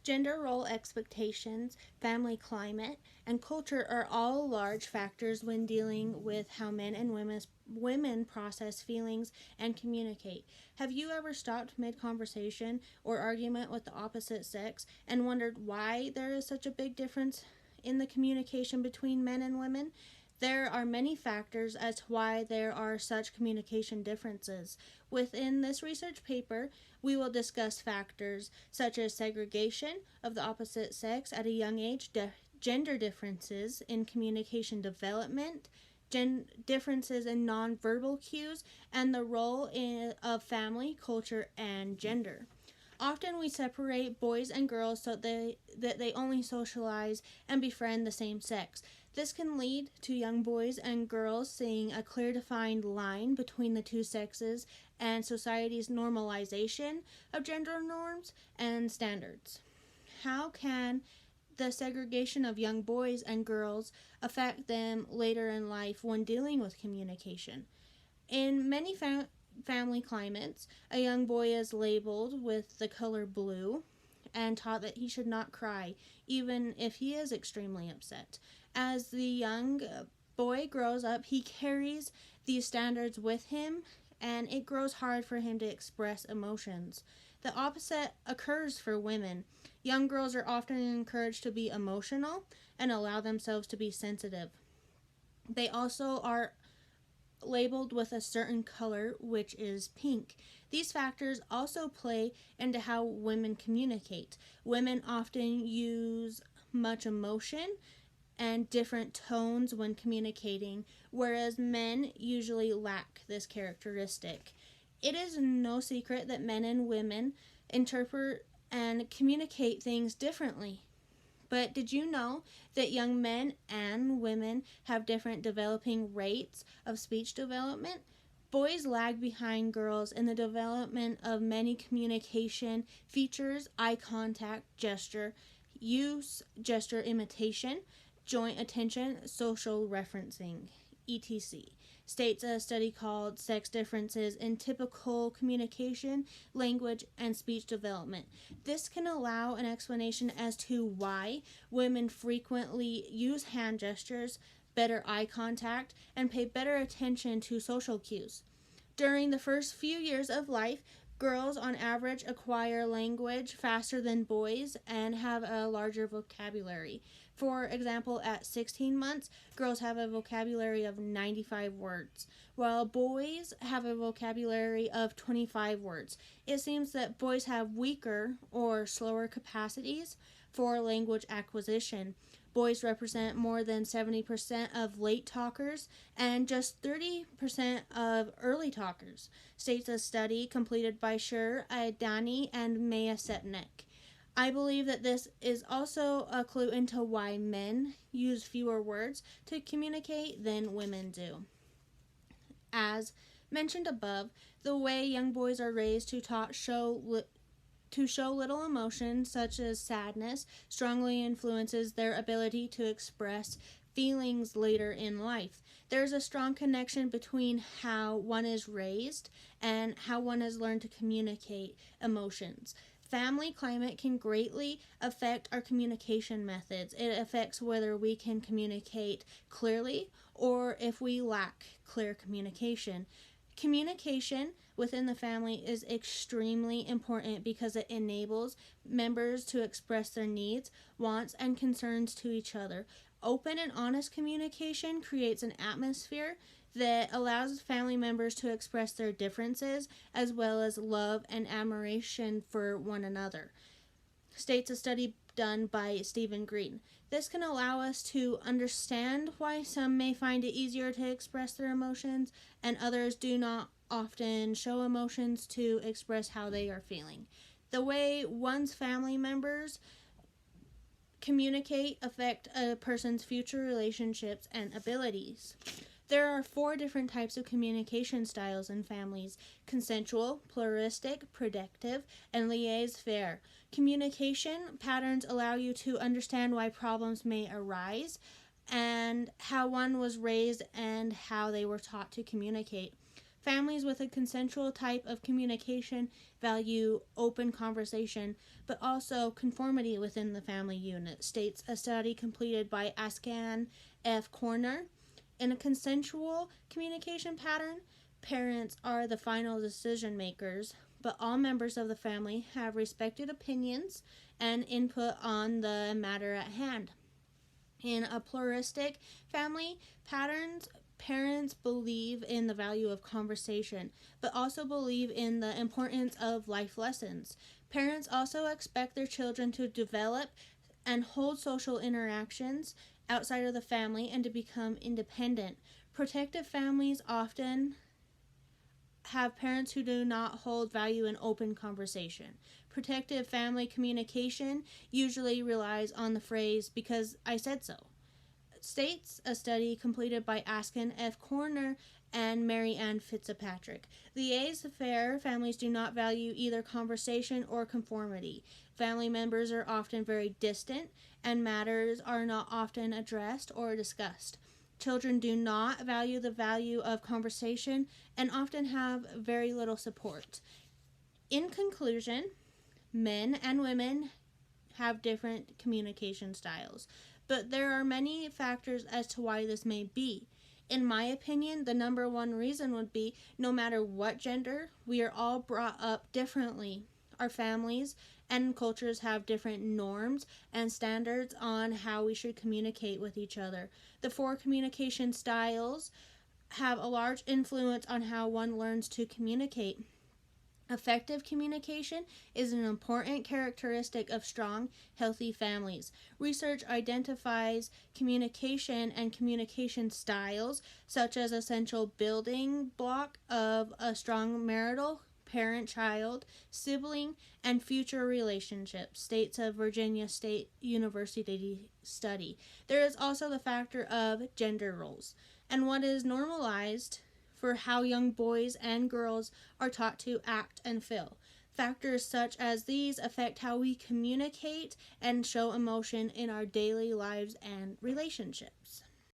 Gender role expectations, family climate, and culture are all large factors when dealing with how men and women process feelings and communicate. Have you ever stopped mid conversation or argument with the opposite sex and wondered why there is such a big difference in the communication between men and women? There are many factors as to why there are such communication differences. Within this research paper, we will discuss factors such as segregation of the opposite sex at a young age, gender differences in communication development, differences in nonverbal cues, and the role of family, culture, and gender. Often we separate boys and girls so that they only socialize and befriend the same sex. This can lead to young boys and girls seeing a clear defined line between the two sexes and society's normalization of gender norms and standards. How can the segregation of young boys and girls affect them later in life when dealing with communication? In many family climates, a young boy is labeled with the color blue and taught that he should not cry, even if he is extremely upset. As the young boy grows up, he carries these standards with him, and it grows hard for him to express emotions. The opposite occurs for women. Young girls are often encouraged to be emotional and allow themselves to be sensitive. They also are labeled with a certain color, which is pink. These factors also play into how women communicate. Women often use much emotion and different tones when communicating, whereas men usually lack this characteristic. It is no secret that men and women interpret and communicate things differently. But did you know that young men and women have different developing rates of speech development? Boys lag behind girls in the development of many communication features: eye contact, gesture use, gesture imitation, joint attention, social referencing, etc. States a study called Sex Differences in Typical Communication, Language, and Speech Development. This can allow an explanation as to why women frequently use hand gestures, better eye contact, and pay better attention to social cues. During the first few years of life, girls on average acquire language faster than boys and have a larger vocabulary. For example, at 16 months, girls have a vocabulary of 95 words, while boys have a vocabulary of 25 words. It seems that boys have weaker or slower capacities for language acquisition. Boys represent more than 70% of late talkers and just 30% of early talkers, states a study completed by Sher Adani and Maya Setnek. I believe that this is also a clue into why men use fewer words to communicate than women do. As mentioned above, the way young boys are raised to show little emotion, such as sadness, strongly influences their ability to express feelings later in life. There's a strong connection between how one is raised and how one has learned to communicate emotions. Family climate can greatly affect our communication methods. It affects whether we can communicate clearly or if we lack clear communication. Communication within the family is extremely important because it enables members to express their needs, wants, and concerns to each other. Open and honest communication creates an atmosphere that allows family members to express their differences as well as love and admiration for one another, states a study done by Stephen Green. This can allow us to understand why some may find it easier to express their emotions and others do not often show emotions to express how they are feeling. The way one's family members communicate affect a person's future relationships and abilities. There are 4 different types of communication styles in families: consensual, pluralistic, predictive, and laissez-faire. Communication patterns allow you to understand why problems may arise and how one was raised and how they were taught to communicate. Families with a consensual type of communication value open conversation, but also conformity within the family unit, states a study completed by Askan F. Corner. In a consensual communication pattern, parents are the final decision makers, but all members of the family have respected opinions and input on the matter at hand. In a pluralistic family patterns, parents believe in the value of conversation, but also believe in the importance of life lessons. Parents also expect their children to develop and hold social interactions outside of the family and to become independent. Protective families often have parents who do not hold value in open conversation. Protective family communication usually relies on the phrase, because I said so, states a study completed by Askin F. Corner and Mary Ann Fitzpatrick. The A's-Fair families do not value either conversation or conformity. Family members are often very distant, and matters are not often addressed or discussed. Children do not value the value of conversation and often have very little support. In conclusion, men and women have different communication styles, but there are many factors as to why this may be. In my opinion, the number one reason would be no matter what gender, we are all brought up differently. Our families and cultures have different norms and standards on how we should communicate with each other. The four communication styles have a large influence on how one learns to communicate. Effective communication is an important characteristic of strong, healthy families. Research identifies communication and communication styles, such as essential building block of a strong marital, parent-child, sibling, and future relationships, states of Virginia State University study. There is also the factor of gender roles and what is normalized for how young boys and girls are taught to act and feel. Factors such as these affect how we communicate and show emotion in our daily lives and relationships.